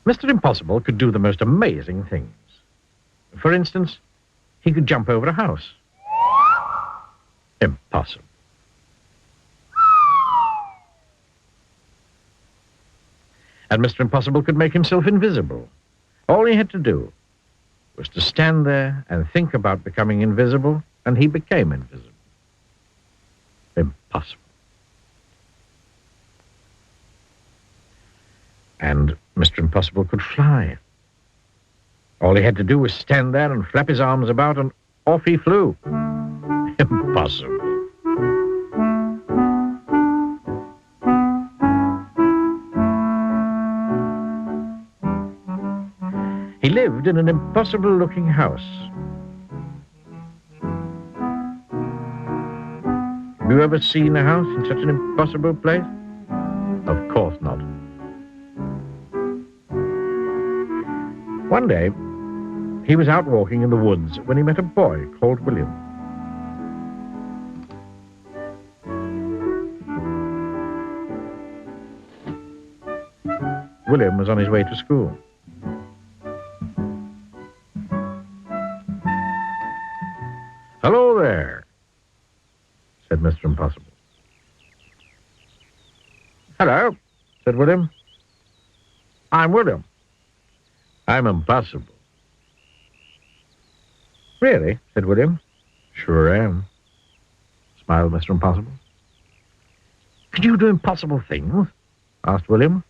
Mr. Impossible could do the most amazing things. For instance, he could jump over a house. Impossible. And Mr. Impossible could make himself invisible. All he had to do was to stand there and think about becoming invisible, and he became invisible. Impossible. And Mr. Impossible could fly. All he had to do was stand there and flap his arms about, and off he flew. Impossible. He lived in an impossible-looking house. Have you ever seen a house in such an impossible place? Of course not. One day, he was out walking in the woods when he met a boy called William. William was on his way to school. "Hello there," said Mr. Impossible. "Hello," said William. "I'm William." "I'm Impossible." "Really?" said William. "Sure am," smiled Mr. Impossible. "Can you do impossible things?" asked William.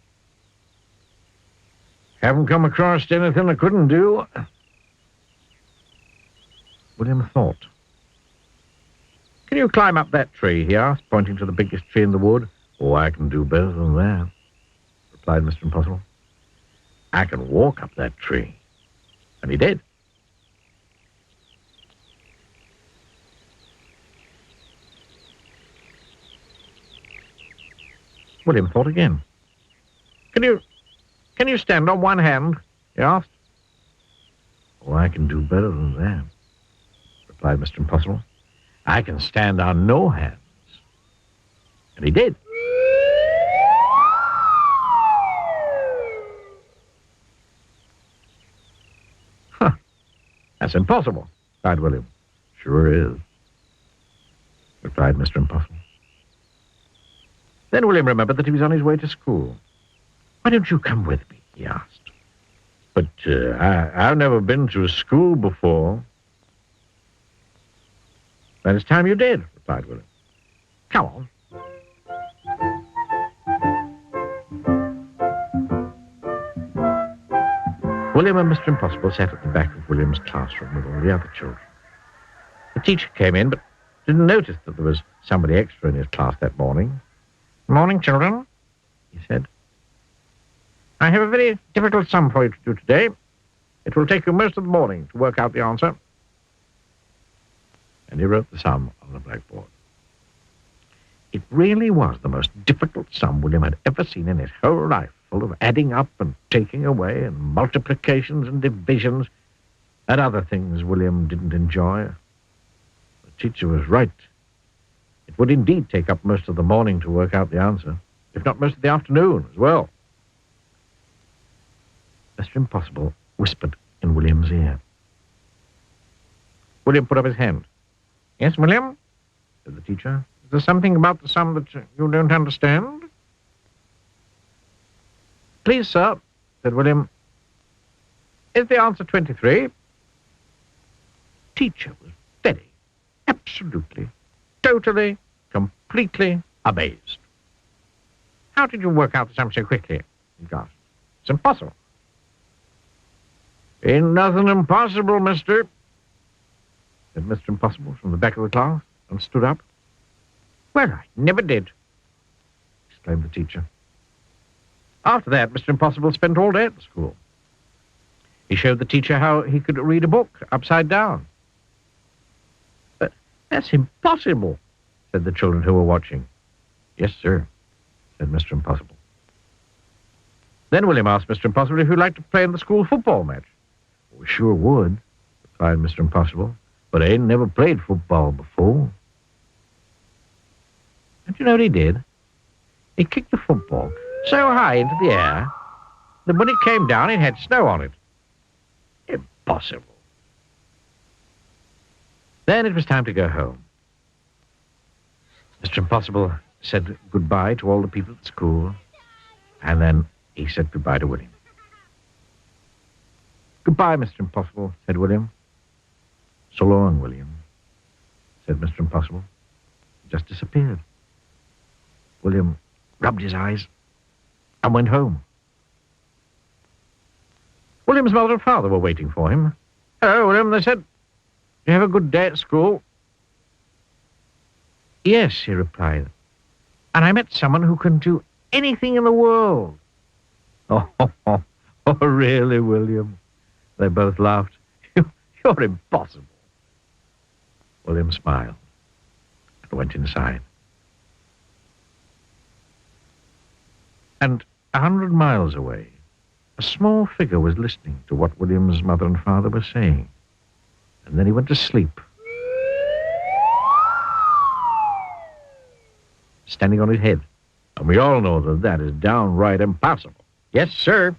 "Haven't come across anything I couldn't do." William thought. "Can you climb up that tree?" he asked, pointing to the biggest tree in the wood. "Oh, I can do better than that," replied Mr. Impossible. "I can walk up that tree." And he did. William thought again. Can you stand on one hand?" he asked. "Oh, I can do better than that," replied Mr. Impossible. "I can stand on no hands." And he did. "Huh, that's impossible," cried William. "Sure is," replied Mr. Impossible. Then William remembered that he was on his way to school. "Why don't you come with me?" he asked. "But I've never been to a school before." "Then it's time you did," replied William. "Come on." William and Mr. Impossible sat at the back of William's classroom with all the other children. The teacher came in, but didn't notice that there was somebody extra in his class that morning. "Morning, children," he said. "I have a very difficult sum for you to do today. It will take you most of the morning to work out the answer." And he wrote the sum on the blackboard. It really was the most difficult sum William had ever seen in his whole life, full of adding up and taking away and multiplications and divisions and other things William didn't enjoy. The teacher was right. It would indeed take up most of the morning to work out the answer, if not most of the afternoon as well. Mr. Impossible whispered in William's ear. William put up his hand. "Yes, William," said the teacher. "Is there something about the sum that you don't understand?" "Please, sir," said William. "Is the answer 23? Teacher was very, absolutely, totally, completely amazed. "How did you work out the sum so quickly?" he gasped. "It's impossible." "Ain't nothing impossible, mister," said Mr. Impossible from the back of the class, and stood up. "Well, I never did," exclaimed the teacher. After that, Mr. Impossible spent all day at the school. He showed the teacher how he could read a book upside down. "But that's impossible," said the children who were watching. "Yes, sir," said Mr. Impossible. Then William asked Mr. Impossible if he'd like to play in the school football match. "We sure would," replied Mr. Impossible, "but I ain't never played football before." And you know what he did? He kicked the football so high into the air Then when it came down, it had snow on it. Impossible. Then it was time to go home. Mr. Impossible said goodbye to all the people at school, and then he said goodbye to William. Goodbye, Mr. Impossible, said William. So long, William, said Mr. Impossible. He just disappeared. William rubbed his eyes and went home. William's mother and father were waiting for him. Hello, William, they said. You have a good day at school? Yes, he replied. And I met someone who can do anything in the world. Oh, really, William? They both laughed. You're impossible. William smiled and went inside. And 100 miles away, a small figure was listening to what William's mother and father were saying. And then he went to sleep, standing on his head. And we all know that that is downright impossible. Yes, sir.